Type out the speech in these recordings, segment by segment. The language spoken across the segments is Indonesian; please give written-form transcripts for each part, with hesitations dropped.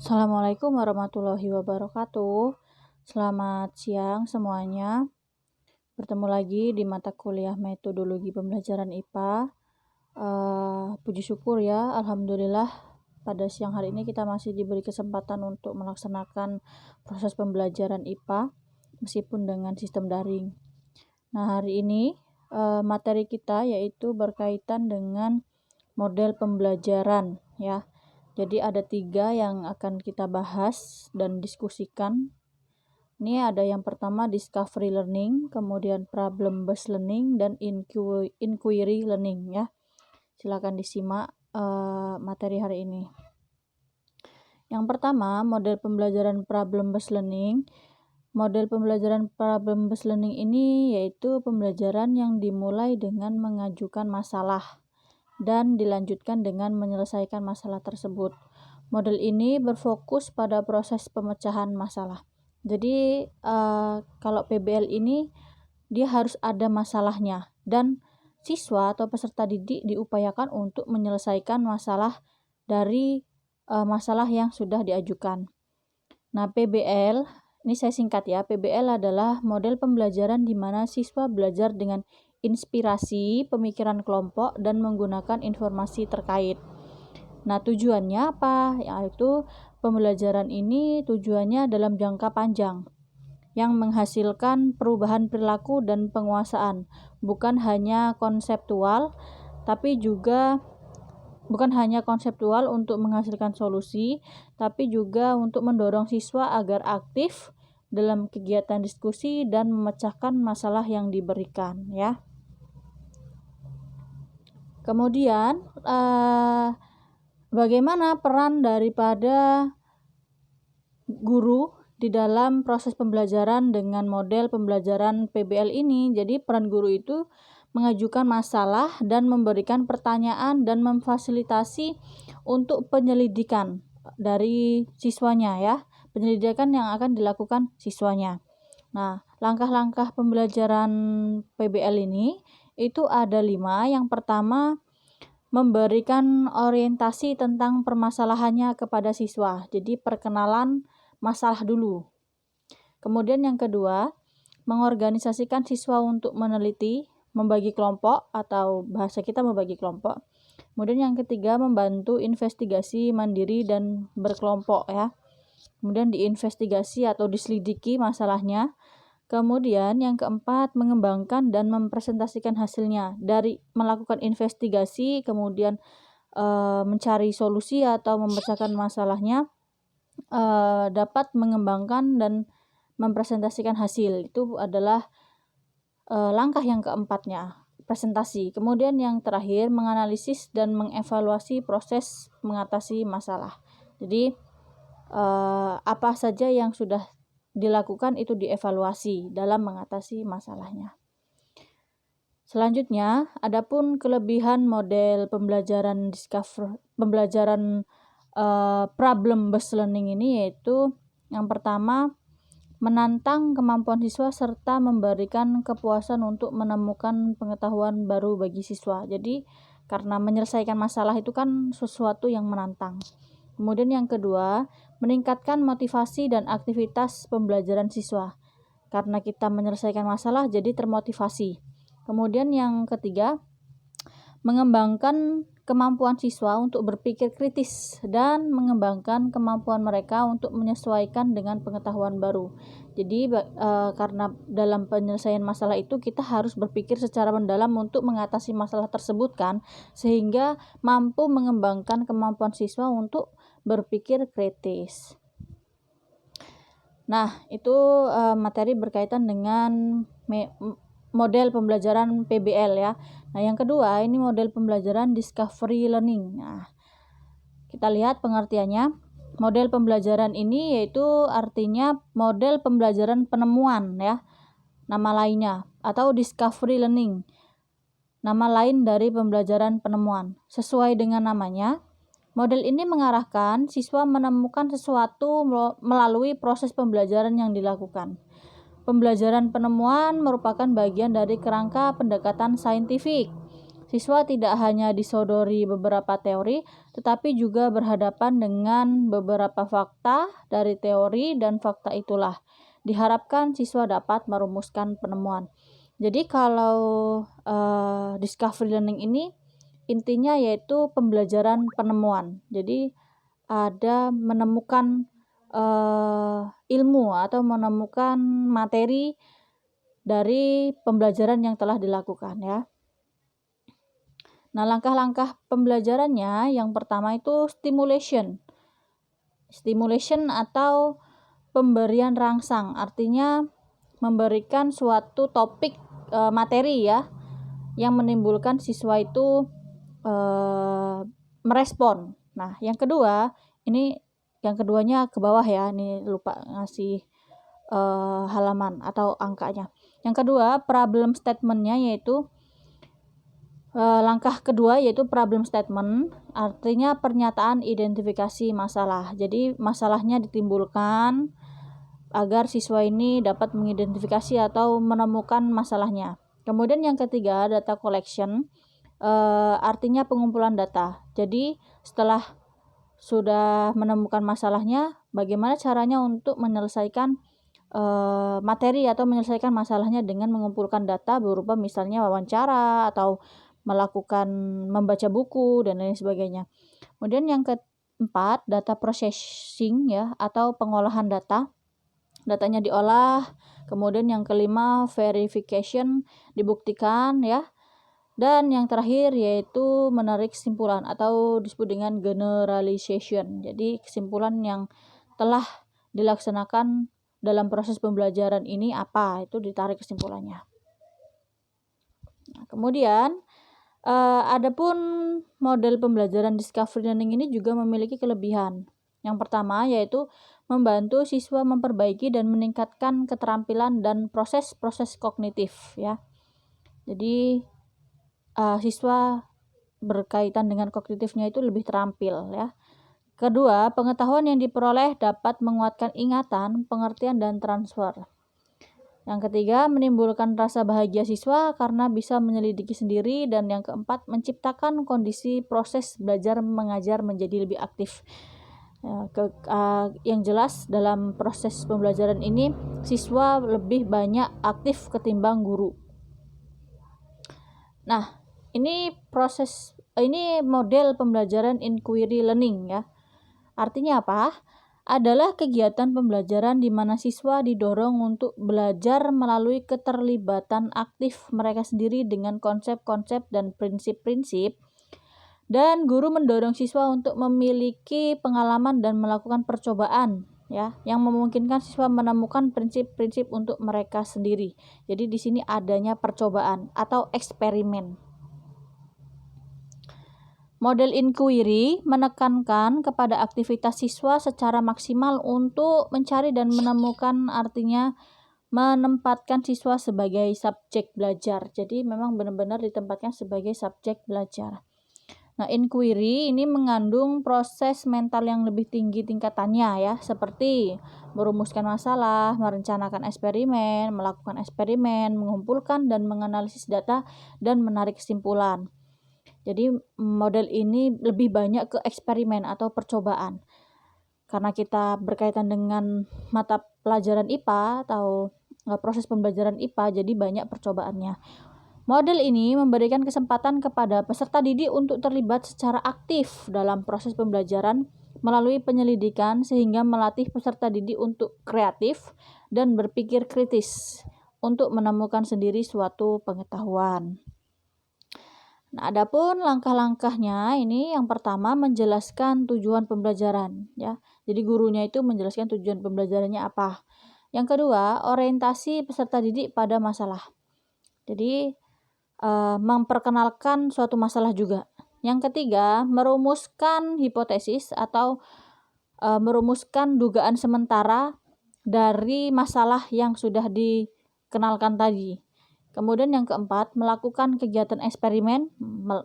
Assalamualaikum warahmatullahi wabarakatuh. Selamat siang semuanya. Bertemu lagi di mata kuliah metodologi pembelajaran IPA. Puji syukur ya, alhamdulillah pada siang hari ini kita masih diberi kesempatan untuk melaksanakan proses pembelajaran IPA meskipun dengan sistem daring. Nah, hari ini materi kita yaitu berkaitan dengan model pembelajaran ya. Jadi ada 3 yang akan kita bahas dan diskusikan. Ini ada yang pertama discovery learning, kemudian problem based learning, dan inquiry learning ya. Silakan disimak materi hari ini. Yang pertama, model pembelajaran problem based learning. Model pembelajaran problem based learning ini yaitu pembelajaran yang dimulai dengan mengajukan masalah dan dilanjutkan dengan menyelesaikan masalah tersebut. Model ini berfokus pada proses pemecahan masalah. Jadi kalau PBL ini dia harus ada masalahnya dan siswa atau peserta didik diupayakan untuk menyelesaikan masalah dari masalah yang sudah diajukan. Nah, PBL ini saya singkat ya. PBL adalah model pembelajaran di mana siswa belajar dengan inspirasi, pemikiran kelompok, dan menggunakan informasi terkait. Nah, tujuannya apa? Yaitu pembelajaran ini tujuannya dalam jangka panjang yang menghasilkan perubahan perilaku dan penguasaan, bukan hanya konseptual untuk menghasilkan solusi, tapi juga untuk mendorong siswa agar aktif dalam kegiatan diskusi dan memecahkan masalah yang diberikan ya. Kemudian bagaimana peran daripada guru di dalam proses pembelajaran dengan model pembelajaran PBL ini? Jadi peran guru itu mengajukan masalah dan memberikan pertanyaan dan memfasilitasi untuk penyelidikan dari siswanya ya. Penyelidikan yang akan dilakukan siswanya. Nah, langkah-langkah pembelajaran PBL ini itu ada 5. Yang pertama, memberikan orientasi tentang permasalahannya kepada siswa. Jadi perkenalan masalah dulu. Kemudian yang kedua, mengorganisasikan siswa untuk meneliti, membagi kelompok atau bahasa kita membagi kelompok. Kemudian yang ketiga, membantu investigasi mandiri dan berkelompok ya. Kemudian diinvestigasi atau diselidiki masalahnya. Kemudian yang keempat, mengembangkan dan mempresentasikan hasilnya dari melakukan investigasi, kemudian mencari solusi atau memecahkan masalahnya, dapat mengembangkan dan mempresentasikan hasil. Itu adalah langkah yang keempatnya, presentasi. Kemudian yang terakhir, menganalisis dan mengevaluasi proses mengatasi masalah. Jadi apa saja yang sudah dilakukan itu dievaluasi dalam mengatasi masalahnya. Selanjutnya, adapun kelebihan model pembelajaran problem based learning ini yaitu yang pertama, menantang kemampuan siswa serta memberikan kepuasan untuk menemukan pengetahuan baru bagi siswa. Jadi, karena menyelesaikan masalah itu kan sesuatu yang menantang. Kemudian yang kedua, meningkatkan motivasi dan aktivitas pembelajaran siswa. Karena kita menyelesaikan masalah, jadi termotivasi. Kemudian yang ketiga, mengembangkan kemampuan siswa untuk berpikir kritis dan mengembangkan kemampuan mereka untuk menyesuaikan dengan pengetahuan baru. Jadi karena dalam penyelesaian masalah itu kita harus berpikir secara mendalam untuk mengatasi masalah tersebut kan, sehingga mampu mengembangkan kemampuan siswa untuk berpikir kritis. Nah, itu materi berkaitan dengan model pembelajaran PBL ya. Nah, yang kedua ini model pembelajaran discovery learning. Nah, kita lihat pengertiannya. Model pembelajaran ini yaitu artinya model pembelajaran penemuan ya. Nama lainnya atau discovery learning. Nama lain dari pembelajaran penemuan. Sesuai dengan namanya, model ini mengarahkan siswa menemukan sesuatu melalui proses pembelajaran yang dilakukan. Pembelajaran penemuan merupakan bagian dari kerangka pendekatan saintifik. Siswa tidak hanya disodori beberapa teori, tetapi juga berhadapan dengan beberapa fakta dari teori, dan fakta itulah diharapkan siswa dapat merumuskan penemuan. Jadi kalau discovery learning ini intinya yaitu pembelajaran penemuan. Jadi ada menemukan ilmu atau menemukan materi dari pembelajaran yang telah dilakukan ya. Nah, langkah-langkah pembelajarannya yang pertama itu stimulation. Stimulation atau pemberian rangsang, artinya memberikan suatu topik materi ya yang menimbulkan siswa itu merespon. Nah, yang keduanya ke bawah ya, ini lupa ngasih halaman atau angkanya. Yang kedua, problem statement-nya yaitu langkah kedua yaitu problem statement, artinya pernyataan identifikasi masalah. Jadi masalahnya ditimbulkan agar siswa ini dapat mengidentifikasi atau menemukan masalahnya. Kemudian yang ketiga, data collection, artinya pengumpulan data. Jadi setelah sudah menemukan masalahnya, bagaimana caranya untuk menyelesaikan materi atau menyelesaikan masalahnya dengan mengumpulkan data berupa misalnya wawancara atau membaca buku dan lain sebagainya. Kemudian yang keempat, data processing ya atau pengolahan data. Datanya diolah. Kemudian yang kelima, verification, dibuktikan ya. Dan yang terakhir yaitu menarik kesimpulan atau disebut dengan generalization. Jadi kesimpulan yang telah dilaksanakan dalam proses pembelajaran ini apa, itu ditarik kesimpulannya. Nah, kemudian adapun model pembelajaran discovery learning ini juga memiliki kelebihan. Yang pertama yaitu membantu siswa memperbaiki dan meningkatkan keterampilan dan proses-proses kognitif ya. Jadi siswa berkaitan dengan kognitifnya itu lebih terampil ya. Kedua, pengetahuan yang diperoleh dapat menguatkan ingatan, pengertian, dan transfer. Yang ketiga, menimbulkan rasa bahagia siswa karena bisa menyelidiki sendiri. Dan yang keempat, menciptakan kondisi proses belajar mengajar menjadi lebih aktif. Yang jelas dalam proses pembelajaran ini, siswa lebih banyak aktif ketimbang guru. Nah, ini model pembelajaran inquiry learning ya. Artinya apa? Adalah kegiatan pembelajaran di mana siswa didorong untuk belajar melalui keterlibatan aktif mereka sendiri dengan konsep-konsep dan prinsip-prinsip, dan guru mendorong siswa untuk memiliki pengalaman dan melakukan percobaan ya yang memungkinkan siswa menemukan prinsip-prinsip untuk mereka sendiri. Jadi di sini adanya percobaan atau eksperimen. Model inquiry menekankan kepada aktivitas siswa secara maksimal untuk mencari dan menemukan, artinya menempatkan siswa sebagai subjek belajar. Jadi memang benar-benar ditempatkan sebagai subjek belajar. Nah, inquiry ini mengandung proses mental yang lebih tinggi tingkatannya ya, seperti merumuskan masalah, merencanakan eksperimen, melakukan eksperimen, mengumpulkan dan menganalisis data, dan menarik kesimpulan. Jadi model ini lebih banyak ke eksperimen atau percobaan. Karena kita berkaitan dengan mata pelajaran IPA atau proses pembelajaran IPA, jadi banyak percobaannya. Model ini memberikan kesempatan kepada peserta didik untuk terlibat secara aktif dalam proses pembelajaran melalui penyelidikan, sehingga melatih peserta didik untuk kreatif dan berpikir kritis untuk menemukan sendiri suatu pengetahuan. Nah, adapun langkah-langkahnya ini yang pertama menjelaskan tujuan pembelajaran ya. Jadi gurunya itu menjelaskan tujuan pembelajarannya apa. Yang kedua, orientasi peserta didik pada masalah. Jadi memperkenalkan suatu masalah juga. Yang ketiga, merumuskan hipotesis atau merumuskan dugaan sementara dari masalah yang sudah dikenalkan tadi. Kemudian yang keempat, melakukan kegiatan eksperimen,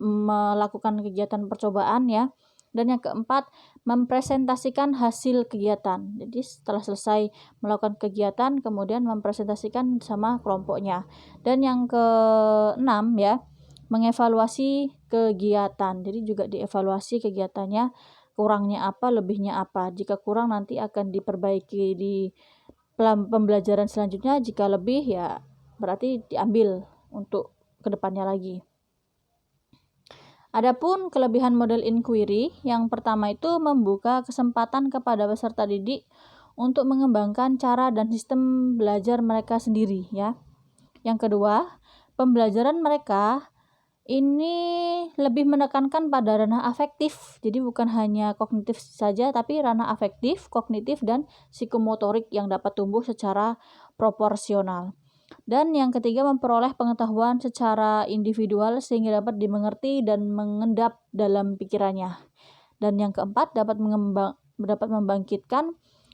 melakukan kegiatan percobaan ya. Dan yang keempat, mempresentasikan hasil kegiatan. Jadi setelah selesai melakukan kegiatan, kemudian mempresentasikan sama kelompoknya. Dan yang keenam ya, mengevaluasi kegiatan. Jadi juga dievaluasi kegiatannya, kurangnya apa, lebihnya apa. Jika kurang nanti akan diperbaiki di pembelajaran selanjutnya, jika lebih ya berarti diambil untuk kedepannya lagi. Adapun kelebihan model inquiry, yang pertama itu membuka kesempatan kepada peserta didik untuk mengembangkan cara dan sistem belajar mereka sendiri ya. Yang kedua, pembelajaran mereka ini lebih menekankan pada ranah afektif. Jadi bukan hanya kognitif saja, tapi ranah afektif, kognitif, dan psikomotorik yang dapat tumbuh secara proporsional. Dan yang ketiga, memperoleh pengetahuan secara individual sehingga dapat dimengerti dan mengendap dalam pikirannya. Dan yang keempat, dapat membangkitkan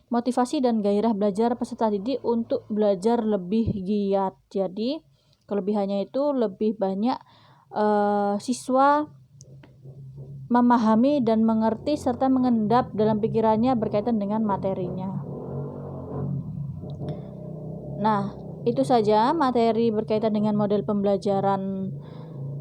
motivasi dan gairah belajar peserta didik untuk belajar lebih giat. Jadi kelebihannya itu lebih banyak siswa memahami dan mengerti serta mengendap dalam pikirannya berkaitan dengan materinya. Nah, itu saja materi berkaitan dengan model pembelajaran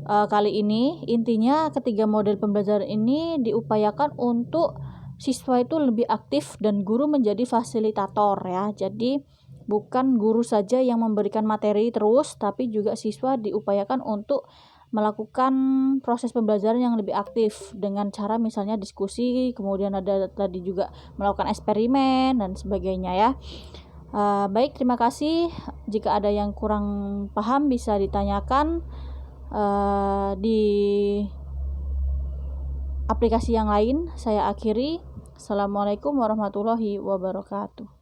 kali ini. Intinya ketiga model pembelajaran ini diupayakan untuk siswa itu lebih aktif dan guru menjadi fasilitator ya. Jadi bukan guru saja yang memberikan materi terus, tapi juga siswa diupayakan untuk melakukan proses pembelajaran yang lebih aktif dengan cara misalnya diskusi, kemudian ada tadi juga melakukan eksperimen dan sebagainya ya. Baik, terima kasih. Jika ada yang kurang paham bisa ditanyakan di aplikasi yang lain. Saya akhiri. Assalamualaikum warahmatullahi wabarakatuh.